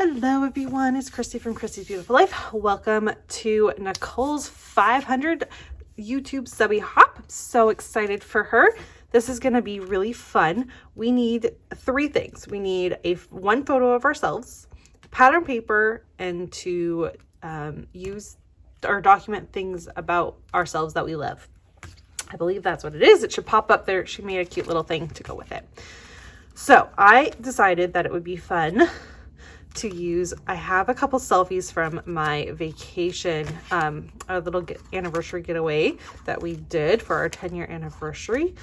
Hello everyone, it's Christy from Christy's Beautiful Life. Welcome to Nicole's 500 YouTube Subbie Hop. I'm so excited for her. This is going to be really fun. We need three things. We need one photo of ourselves, pattern paper, and to use or document things about ourselves that we love. I believe that's what it is. It should pop up there. She made a cute little thing to go with it. So I decided that it would be fun to use. I have a couple selfies from my vacation, a little anniversary getaway that we did for our 10-year anniversary.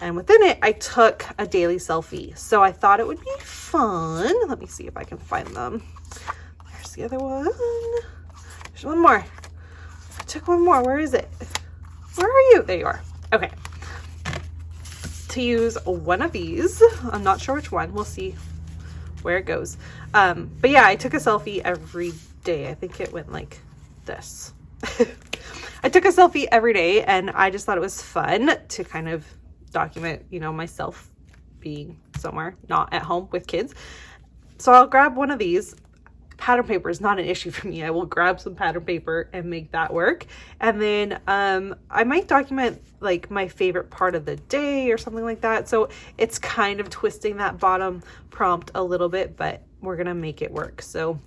And within it, I took a daily selfie. So I thought it would be fun. Let me see if I can find them. There's the other one. There's one more. I took one more. Where is it? Where are you? There you are. Okay. To use one of these. I'm not sure which one. We'll see where it goes. But yeah, I took a selfie every day. I think it went like this. I took a selfie every day and I just thought it was fun to kind of document, myself being somewhere, not at home with kids. So I'll grab one of these. Pattern paper is not an issue for me. I will grab some pattern paper and make that work. And then I might document like my favorite part of the day or something like that. So it's kind of twisting that bottom prompt a little bit, but we're gonna make it work. So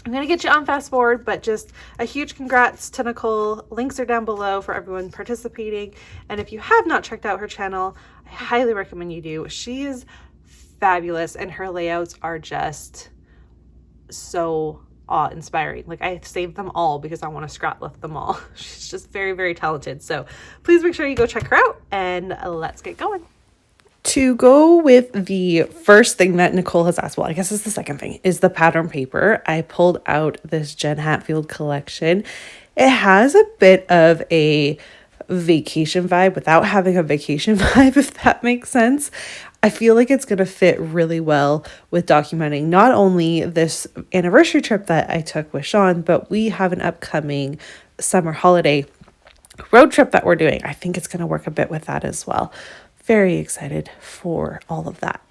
I'm gonna get you on fast forward, but just a huge congrats to Nicole. Links are down below for everyone participating. And if you have not checked out her channel, I highly recommend you do. She is fabulous and her layouts are just so awe-inspiring. Like I saved them all because I want to scrap lift them all. She's just very, very talented. So please make sure you go check her out and let's get going. To go with the first thing that Nicole has asked, well, I guess it's the second thing, is the pattern paper. I pulled out this Jen Hatfield collection. It has a bit of a vacation vibe without having a vacation vibe, if that makes sense. I feel like it's going to fit really well with documenting not only this anniversary trip that I took with Sean, but we have an upcoming summer holiday road trip that we're doing. I think it's going to work a bit with that as well. Very excited for all of that.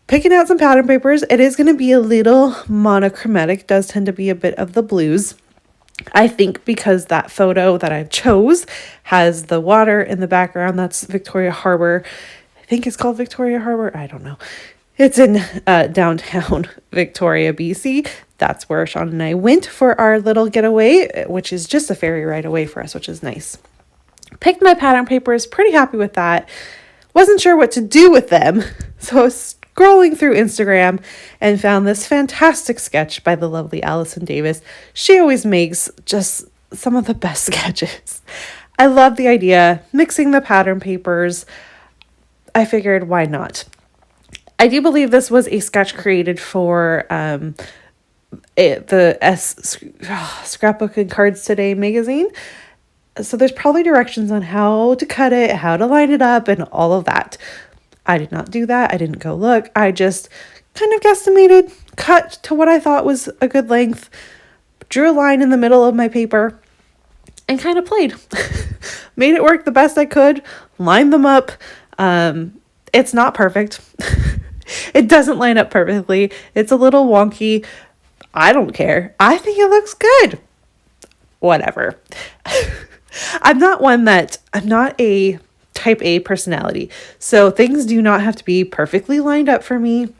Picking out some pattern papers. It is going to be a little monochromatic. It does tend to be a bit of the blues. I think because that photo that I chose has the water in the background. That's Victoria Harbor. I think it's called Victoria Harbor. I don't know. It's in downtown Victoria, BC. That's where Sean and I went for our little getaway, which is just a ferry ride away for us, which is nice. Picked my pattern papers, pretty happy with that. Wasn't sure what to do with them. So I was scrolling through Instagram and found this fantastic sketch by the lovely Allison Davis. She always makes just some of the best sketches. I love the idea, mixing the pattern papers. I figured, why not? I do believe this was a sketch created for Scrapbook and Cards Today magazine. So there's probably directions on how to cut it, how to line it up, and all of that. I did not do that. I didn't go look. I just kind of guesstimated, cut to what I thought was a good length, drew a line in the middle of my paper, and kind of played. Made it work the best I could, lined them up. It's not perfect. It doesn't line up perfectly. It's a little wonky. I don't care. I think it looks good. Whatever. I'm not a type A personality. So things do not have to be perfectly lined up for me.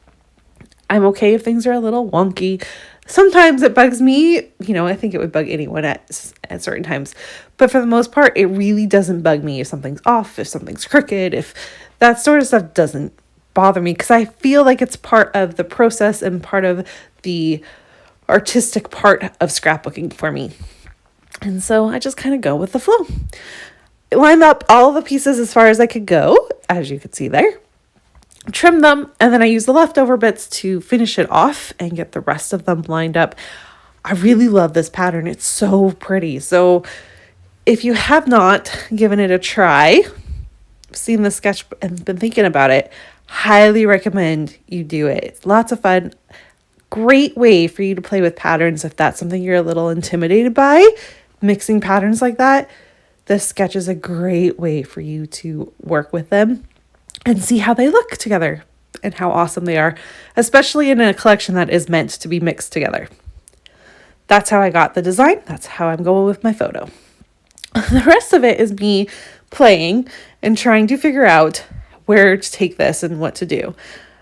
I'm okay if things are a little wonky. Sometimes it bugs me. I think it would bug anyone at certain times. But for the most part, it really doesn't bug me if something's off, if something's crooked, if that sort of stuff doesn't bother me, because I feel like it's part of the process and part of the artistic part of scrapbooking for me. And so I just kind of go with the flow. I lined up all the pieces as far as I could go, as you could see there. Trim them, and then I use the leftover bits to finish it off and get the rest of them lined up. I really love this pattern. It's so pretty. So if you have not given it a try, seen the sketch and been thinking about it, highly recommend you do it. It's lots of fun. Great way for you to play with patterns if that's something you're a little intimidated by. Mixing patterns like that, this sketch is a great way for you to work with them and see how they look together. and how awesome they are, especially in a collection that is meant to be mixed together. That's how I got the design. That's how I'm going with my photo. The rest of it is me playing and trying to figure out where to take this and what to do.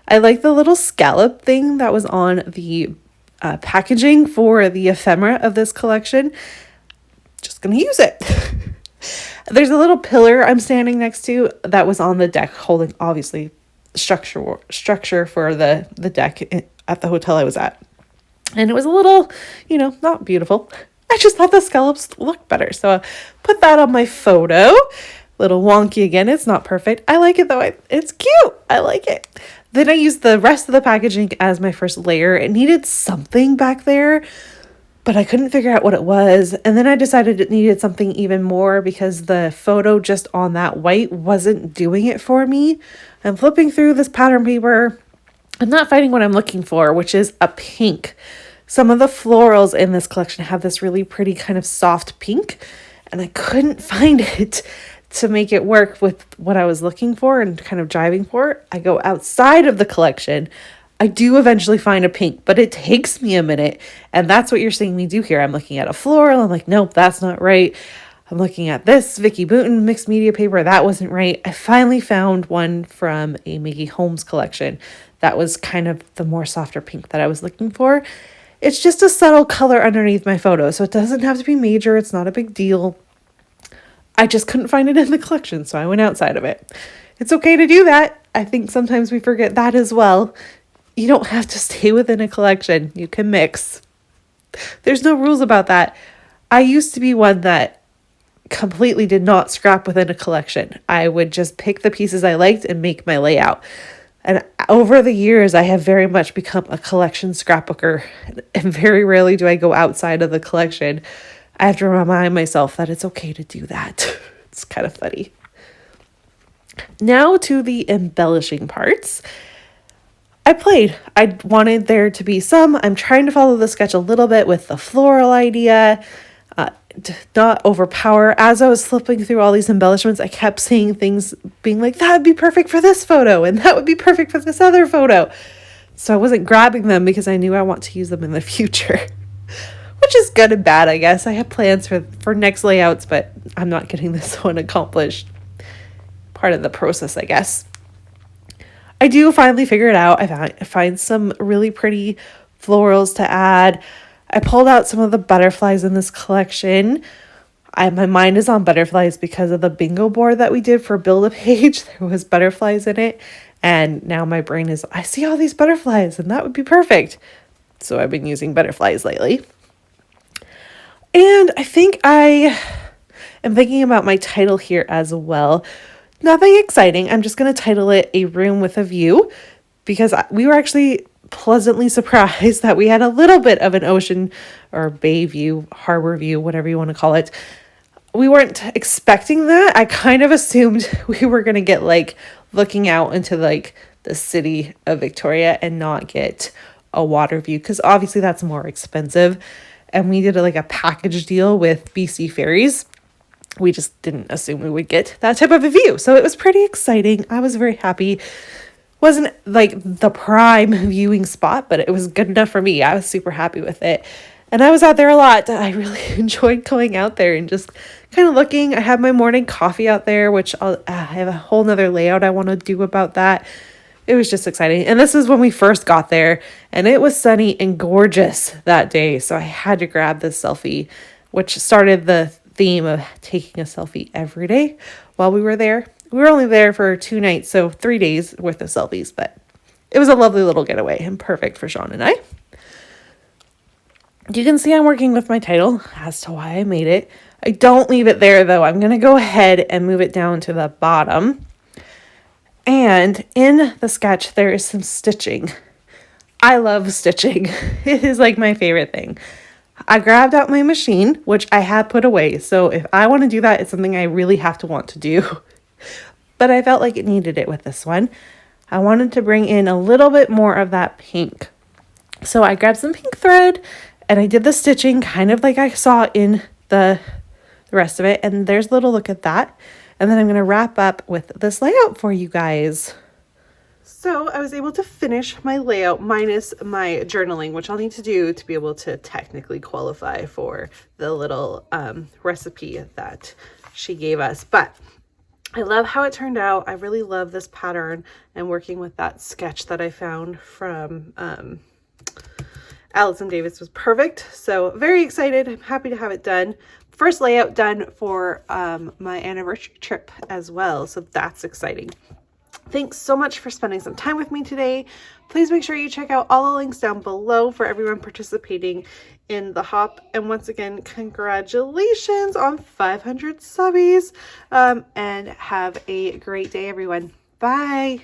I like the little scallop thing that was on the packaging for the ephemera of this collection. Just gonna use it. There's a little pillar I'm standing next to that was on the deck holding, obviously, structure for the deck at the hotel I was at. And it was a little, not beautiful. I just thought the scallops looked better. So I put that on my photo. Little wonky again. It's not perfect. I like it though. It's cute. I like it. Then I used the rest of the packaging as my first layer. It needed something back there, but I couldn't figure out what it was. And then I decided it needed something even more because the photo just on that white wasn't doing it for me. I'm flipping through this pattern paper. I'm not finding what I'm looking for, which is a pink. Some of the florals in this collection have this really pretty kind of soft pink, and I couldn't find it to make it work with what I was looking for and kind of driving for. I go outside of the collection. I do eventually find a pink, but it takes me a minute, and that's what you're seeing me do here. I'm looking at a floral. I'm like, nope, that's not right. I'm looking at this Vicky Booten mixed media paper. That wasn't right. I finally found one from a Maggie Holmes collection that was kind of the more softer pink that I was looking for. It's just a subtle color underneath my photo, so it doesn't have to be major. It's not a big deal. I just couldn't find it in the collection, so I went outside of it. It's okay to do that. I think sometimes we forget that as well. You don't have to stay within a collection. You can mix. There's no rules about that. I used to be one that completely did not scrap within a collection. I would just pick the pieces I liked and make my layout. And over the years, I have very much become a collection scrapbooker. And very rarely do I go outside of the collection. I have to remind myself that it's okay to do that. It's kind of funny. Now to the embellishing parts. I wanted there to be some. I'm trying to follow the sketch a little bit with the floral idea. Not overpower. As I was flipping through all these embellishments, I kept seeing things being like, that would be perfect for this photo, and that would be perfect for this other photo. So I wasn't grabbing them because I knew I want to use them in the future, which is good and bad, I guess. I have plans for next layouts, but I'm not getting this one accomplished. Part of the process, I guess. I do finally figure it out. I find some really pretty florals to add. I pulled out some of the butterflies in this collection. My mind is on butterflies because of the bingo board that we did for Build a Page. There was butterflies in it. And now my brain is, I see all these butterflies and that would be perfect. So I've been using butterflies lately. And I think I am thinking about my title here as well. Nothing exciting. I'm just going to title it A Room with a View because we were actually pleasantly surprised that we had a little bit of an ocean or bay view, harbor view, whatever you want to call it. We weren't expecting that. I kind of assumed we were going to get looking out into the city of Victoria and not get a water view because obviously that's more expensive. And we did a package deal with BC Ferries. We just didn't assume we would get that type of a view. So it was pretty exciting. I was very happy. Wasn't the prime viewing spot, but it was good enough for me. I was super happy with it. And I was out there a lot. I really enjoyed going out there and just kind of looking. I had my morning coffee out there, which I have a whole nother layout I want to do about that. It was just exciting. And this is when we first got there and it was sunny and gorgeous that day. So I had to grab this selfie, which started the theme of taking a selfie every day while we were there. We were only there for 2 nights, so 3 days worth of selfies, but it was a lovely little getaway and perfect for Sean and I. You can see I'm working with my title as to why I made it. I don't leave it there though. I'm going to go ahead and move it down to the bottom. And in the sketch, there is some stitching. I love stitching. It is my favorite thing. I grabbed out my machine, which I had put away. So if I want to do that, it's something I really have to want to do. But I felt like it needed it with this one. I wanted to bring in a little bit more of that pink. So I grabbed some pink thread and I did the stitching kind of like I saw in the rest of it. And there's a little look at that. And then I'm going to wrap up with this layout for you guys. So I was able to finish my layout minus my journaling, which I'll need to do to be able to technically qualify for the little recipe that she gave us. But I love how it turned out. I really love this pattern, and working with that sketch that I found from Allison Davis was perfect. So very excited. I'm happy to have it done. First layout done for my anniversary trip as well. So that's exciting. Thanks so much for spending some time with me today. Please make sure you check out all the links down below for everyone participating in the hop. And once again, congratulations on 500 subbies. And have a great day, everyone. Bye.